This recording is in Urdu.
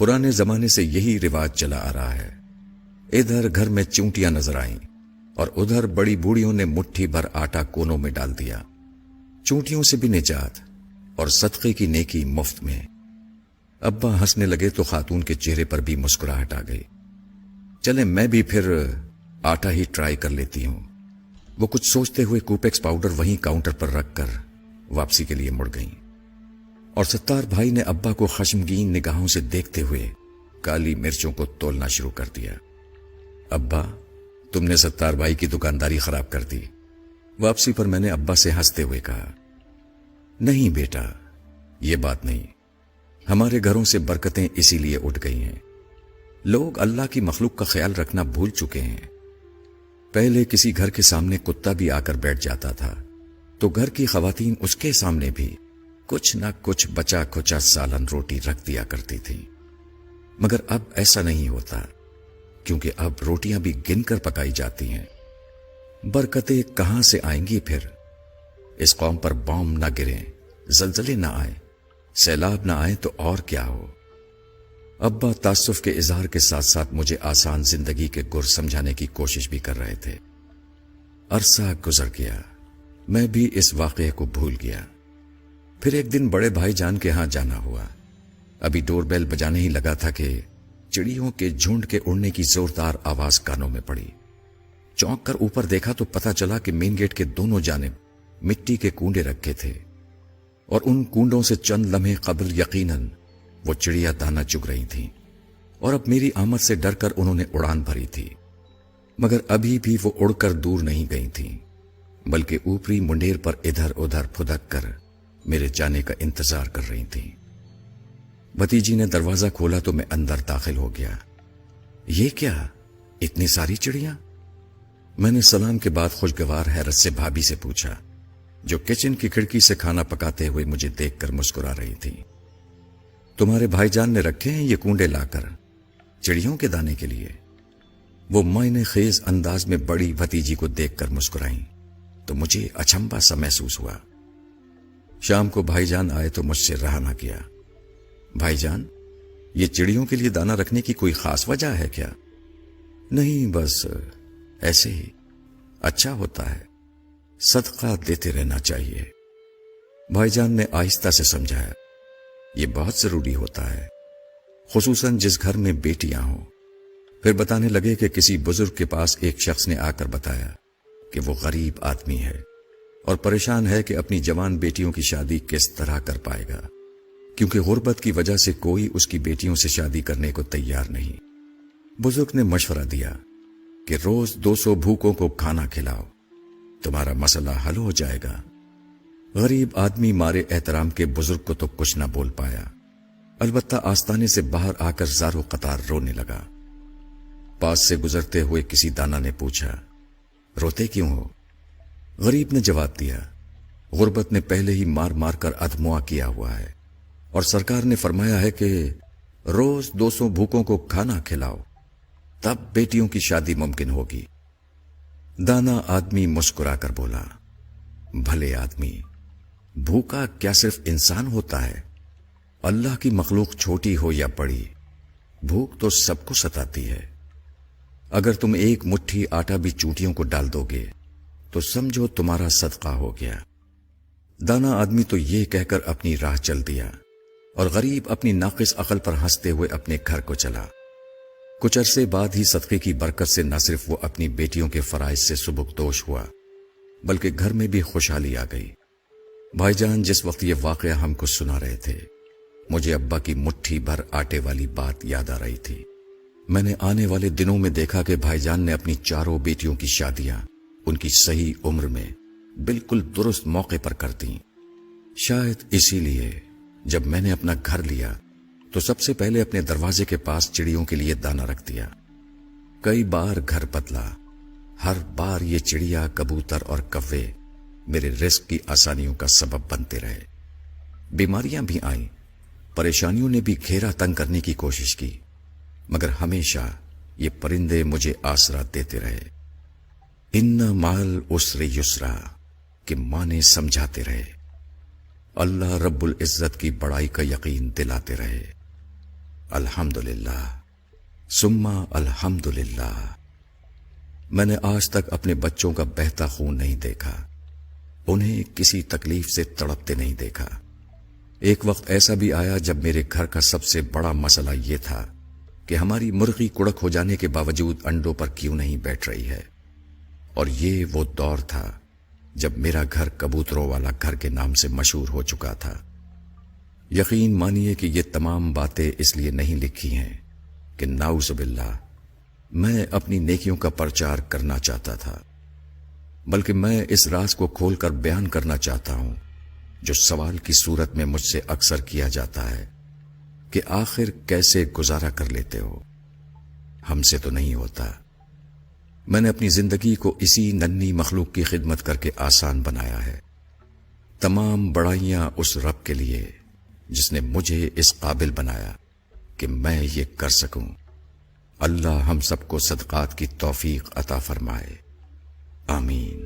پرانے زمانے سے یہی رواج چلا آ رہا ہے۔ ادھر گھر میں چونٹیاں نظر آئیں اور ادھر بڑی بوڑھیوں نے مٹھی بھر آٹا کونوں میں ڈال دیا۔ چونٹیوں سے بھی نجات اور صدقے کی نیکی مفت میں۔ ابا ہنسنے لگے تو خاتون کے چہرے پر بھی مسکراہٹ آ گئی۔ چلے میں بھی پھر آٹا ہی ٹرائی کر لیتی ہوں۔ وہ کچھ سوچتے ہوئے کوپیکس پاؤڈر وہیں کاؤنٹر پر رکھ کر واپسی کے لیے مڑ گئیں، اور ستار بھائی نے ابا کو خشمگین نگاہوں سے دیکھتے ہوئے کالی مرچوں کو تولنا شروع کر دیا۔ ابا، تم نے ستار بھائی کی دکانداری خراب کر دی۔ واپسی پر میں نے ابا سے ہنستے ہوئے کہا، نہیں بیٹا، یہ بات نہیں۔ ہمارے گھروں سے برکتیں اسی لیے اٹھ گئی ہیں۔ لوگ اللہ کی مخلوق کا خیال رکھنا بھول چکے ہیں۔ پہلے کسی گھر کے سامنے کتا بھی آ کر بیٹھ جاتا تھا تو گھر کی خواتین اس کے سامنے بھی کچھ نہ کچھ بچا کھچا سالن روٹی رکھ دیا کرتی تھی، مگر اب ایسا نہیں ہوتا، کیونکہ اب روٹیاں بھی گن کر پکائی جاتی ہیں۔ برکتیں کہاں سے آئیں گی پھر؟ اس قوم پر بام نہ گریں، زلزلے نہ آئیں، سیلاب نہ آئیں تو اور کیا ہو۔ ابا تاسف کے اظہار کے ساتھ ساتھ مجھے آسان زندگی کے گر سمجھانے کی کوشش بھی کر رہے تھے۔ عرصہ گزر گیا، میں بھی اس واقعے کو بھول گیا۔ پھر ایک دن بڑے بھائی جان کے ہاں جانا ہوا۔ ابھی ڈور بیل بجانے ہی لگا تھا کہ چڑیوں کے جھنڈ کے اڑنے کی زوردار آواز کانوں میں پڑی۔ چونک کر اوپر دیکھا تو پتا چلا کہ مین گیٹ کے دونوں جانب مٹی کے کنڈے رکھے تھے، اور ان کنڈوں سے چند لمحے قبل یقیناً وہ چڑیا دانہ چگ رہی تھیں، اور اب میری آمد سے ڈر کر انہوں نے اڑان بھری تھی، مگر ابھی بھی وہ اڑ کر دور نہیں گئی تھیں، بلکہ اوپری منڈیر پر ادھر ادھر پھدک کر میرے جانے کا انتظار کر رہی تھیں۔ بھتیجی نے دروازہ کھولا تو میں اندر داخل ہو گیا۔ یہ کیا، اتنی ساری چڑیاں؟ میں نے سلام کے بعد خوشگوار حیرت سے بھابھی سے پوچھا، جو کچن کی کھڑکی سے کھانا پکاتے ہوئے مجھے دیکھ کر مسکرا رہی تھی۔ تمہارے بھائی جان نے رکھے ہیں یہ کنڈے لا کر چڑیوں کے دانے کے لیے؟ وہ معنی خیز انداز میں بڑی بھتیجی کو دیکھ کر مسکرائیں تو مجھے اچنبھا سا محسوس ہوا۔ شام کو بھائی جان آئے تو مجھ سے رہا نہ کیا۔ بھائی جان، یہ چڑیوں کے لیے دانہ رکھنے کی کوئی خاص وجہ ہے کیا؟ نہیں، بس ایسے ہی، اچھا ہوتا ہے، صدقہ دیتے رہنا چاہیے۔ بھائی جان نے آہستہ سے سمجھایا، یہ بہت ضروری ہوتا ہے، خصوصاً جس گھر میں بیٹیاں ہوں۔ پھر بتانے لگے کہ کسی بزرگ کے پاس ایک شخص نے آ کر بتایا کہ وہ غریب آدمی ہے اور پریشان ہے کہ اپنی جوان بیٹیوں کی شادی کس طرح کر پائے گا، کیونکہ غربت کی وجہ سے کوئی اس کی بیٹیوں سے شادی کرنے کو تیار نہیں۔ بزرگ نے مشورہ دیا کہ روز 200 بھوکوں کو کھانا کھلاؤ، تمہارا مسئلہ حل ہو جائے گا۔ غریب آدمی مارے احترام کے بزرگ کو تو کچھ نہ بول پایا، البتہ آستانے سے باہر آ کر زارو قطار رونے لگا۔ پاس سے گزرتے ہوئے کسی دانا نے پوچھا، روتے کیوں ہو؟ غریب نے جواب دیا، غربت نے پہلے ہی مار مار کر ادموا کیا ہوا ہے، اور سرکار نے فرمایا ہے کہ روز 200 بھوکوں کو کھانا کھلاؤ، تب بیٹیوں کی شادی ممکن ہوگی۔ دانا آدمی مسکرا کر بولا، بھلے آدمی، بھوکا کیا صرف انسان ہوتا ہے؟ اللہ کی مخلوق چھوٹی ہو یا بڑی، بھوک تو سب کو ستاتی ہے۔ اگر تم ایک مٹھی آٹا بھی چونٹیوں کو ڈال دو گے تو سمجھو تمہارا صدقہ ہو گیا۔ دانا آدمی تو یہ کہہ کر اپنی راہ چل دیا، اور غریب اپنی ناقص عقل پر ہنستے ہوئے اپنے گھر کو چلا۔ کچھ عرصے بعد ہی صدقے کی برکت سے نہ صرف وہ اپنی بیٹیوں کے فرائض سے سبکدوش ہوا، بلکہ گھر میں بھی خوشحالی آ گئی۔ بھائی جان جس وقت یہ واقعہ ہم کو سنا رہے تھے، مجھے ابا کی مٹھی بھر آٹے والی بات یاد آ رہی تھی۔ میں نے آنے والے دنوں میں دیکھا کہ بھائی جان نے اپنی چاروں بیٹیوں کی شادیاں ان کی صحیح عمر میں بالکل درست موقع پر کر دیں۔ شاید اسی لیے جب میں نے اپنا گھر لیا تو سب سے پہلے اپنے دروازے کے پاس چڑیوں کے لیے دانہ رکھ دیا۔ کئی بار گھر بدلا، ہر بار یہ چڑیا، کبوتر اور کوے میرے رزق کی آسانیوں کا سبب بنتے رہے۔ بیماریاں بھی آئیں، پریشانیوں نے بھی گھیرا تنگ کرنے کی کوشش کی، مگر ہمیشہ یہ پرندے مجھے آسرا دیتے رہے۔ ان مال عسر یسرا کہ مانے سمجھاتے رہے، اللہ رب العزت کی بڑائی کا یقین دلاتے رہے۔ الحمدللہ سما الحمدللہ۔ میں نے آج تک اپنے بچوں کا بہتا خون نہیں دیکھا، انہیں کسی تکلیف سے تڑپتے نہیں دیکھا۔ ایک وقت ایسا بھی آیا جب میرے گھر کا سب سے بڑا مسئلہ یہ تھا کہ ہماری مرغی کڑک ہو جانے کے باوجود انڈوں پر کیوں نہیں بیٹھ رہی ہے، اور یہ وہ دور تھا جب میرا گھر کبوتروں والا گھر کے نام سے مشہور ہو چکا تھا۔ یقین مانیے کہ یہ تمام باتیں اس لیے نہیں لکھی ہیں کہ نعوذ باللہ میں اپنی نیکیوں کا پرچار کرنا چاہتا تھا، بلکہ میں اس راز کو کھول کر بیان کرنا چاہتا ہوں جو سوال کی صورت میں مجھ سے اکثر کیا جاتا ہے کہ آخر کیسے گزارا کر لیتے ہو؟ ہم سے تو نہیں ہوتا۔ میں نے اپنی زندگی کو اسی ننھی مخلوق کی خدمت کر کے آسان بنایا ہے۔ تمام بڑائیاں اس رب کے لیے جس نے مجھے اس قابل بنایا کہ میں یہ کر سکوں۔ اللہ ہم سب کو صدقات کی توفیق عطا فرمائے، آمین۔